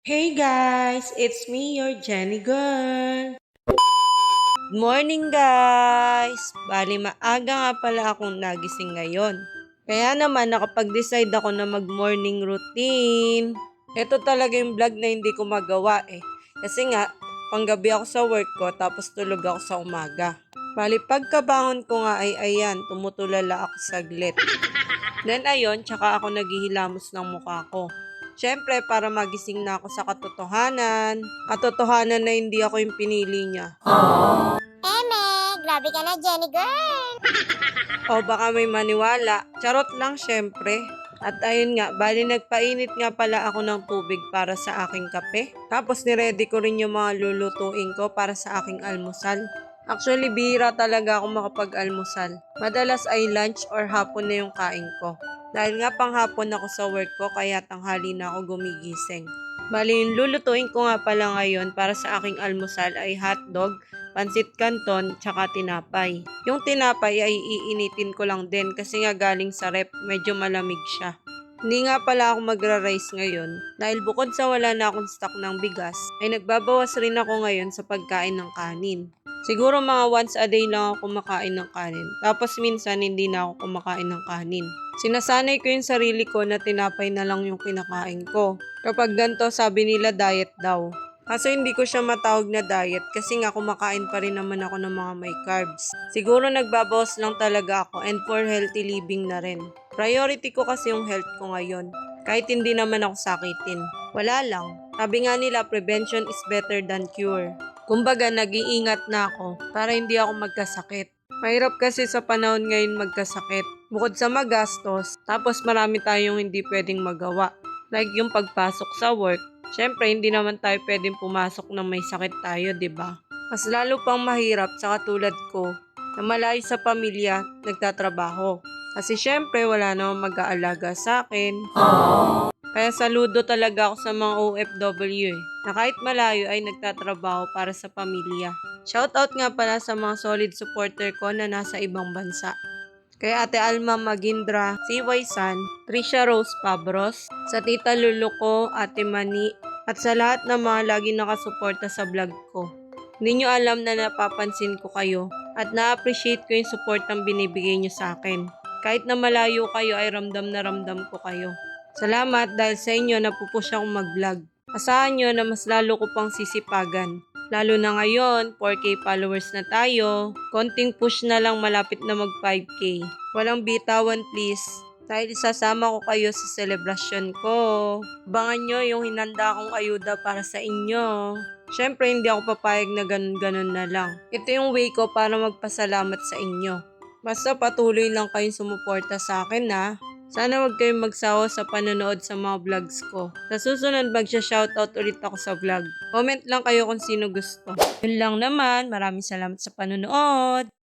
Hey guys, it's me, your Jenny girl. Good morning guys! Bali maaga nga pala akong nagising ngayon. Kaya naman nakapag-decide ako na mag-morning routine. Ito talaga yung vlog na hindi ko magawa eh. Kasi nga, panggabi ako sa work ko tapos tulog ako sa umaga. Bali pagkabangon ko nga ay ayan, tumutulala ako saglit. Then ayun, tsaka ako naghihilamos ng mukha ko. Siyempre, para magising na ako sa katotohanan. Katotohanan na hindi ako yung pinili niya. Eme, grabe ka na, Jenny girl. O baka may maniwala. Charot lang syempre. At ayun nga, bali nagpainit nga pala ako ng tubig para sa aking kape. Tapos niready ko rin yung mga lulutuin ko para sa aking almusal. Actually, bihira talaga ako makapag-almusal. Madalas ay lunch or hapon na yung kain ko. Dahil nga panghapon ako sa work ko, kaya tanghali na ako gumigising. Bali, yung lulutuin ko nga pala ngayon para sa aking almusal ay hotdog, pansit canton, tsaka tinapay. Yung tinapay ay iinitin ko lang din kasi nga galing sa rep, medyo malamig siya. Hindi nga pala ako magra-rice ngayon dahil bukod sa wala na akong stock ng bigas, ay nagbabawas rin ako ngayon sa pagkain ng kanin. Siguro mga once a day lang ako kumakain ng kanin. Tapos minsan hindi na ako kumakain ng kanin. Sinasanay ko yung sarili ko na tinapay na lang yung kinakain ko. Kapag ganito sabi nila diet daw. Kaso hindi ko siya matawag na diet kasi nga kumakain pa rin naman ako ng mga may carbs. Siguro nagbabawas lang talaga ako and for healthy living na rin. Priority ko kasi yung health ko ngayon. Kahit hindi naman ako sakitin. Wala lang. Sabi nga nila prevention is better than cure. Kumbaga, nag-iingat na ako para hindi ako magkasakit. Mahirap kasi sa panahon ngayon magkasakit. Bukod sa magastos, tapos marami tayong hindi pwedeng magawa. Like yung pagpasok sa work. Syempre, hindi naman tayo pwedeng pumasok na may sakit tayo, 'di ba? Mas lalo pang mahirap sa katulad ko na malayo sa pamilya, nagtatrabaho. Kasi syempre, wala namang mag-aalaga sa akin. Kaya saludo talaga ako sa mga OFW na kahit malayo ay nagtatrabaho para sa pamilya. Shoutout nga pala sa mga solid supporter ko na nasa ibang bansa. Kay Ate Alma Magindra, CY San, Trisha Rose Pabros, sa Tita Lulu ko, Ate Mani, at sa lahat ng mga lagi nakasuporta sa vlog ko. Hindi nyo alam na napapansin ko kayo at na-appreciate ko yung support ang binibigay nyo sa akin. Kahit na malayo kayo ay ramdam na ramdam ko kayo. Salamat dahil sa inyo napupush akong mag-vlog. Asahan nyo na mas lalo ko pang sisipagan. Lalo na ngayon, 4K followers na tayo. Konting push na lang malapit na mag 5K. Walang bitawan please. Dahil isasama ko kayo sa selebrasyon ko. Abangan nyo yung hinanda kong ayuda para sa inyo. Siyempre hindi ako papayag na ganun-ganun na lang. Ito yung way ko para magpasalamat sa inyo. Basta patuloy lang kayong sumuporta sa akin ha. Sana wag kayong magsawa sa panonood sa mga vlogs ko. Sa susunod magsha-shoutout ulit ako sa vlog. Comment lang kayo kung sino gusto. Yun lang naman. Maraming salamat sa panonood.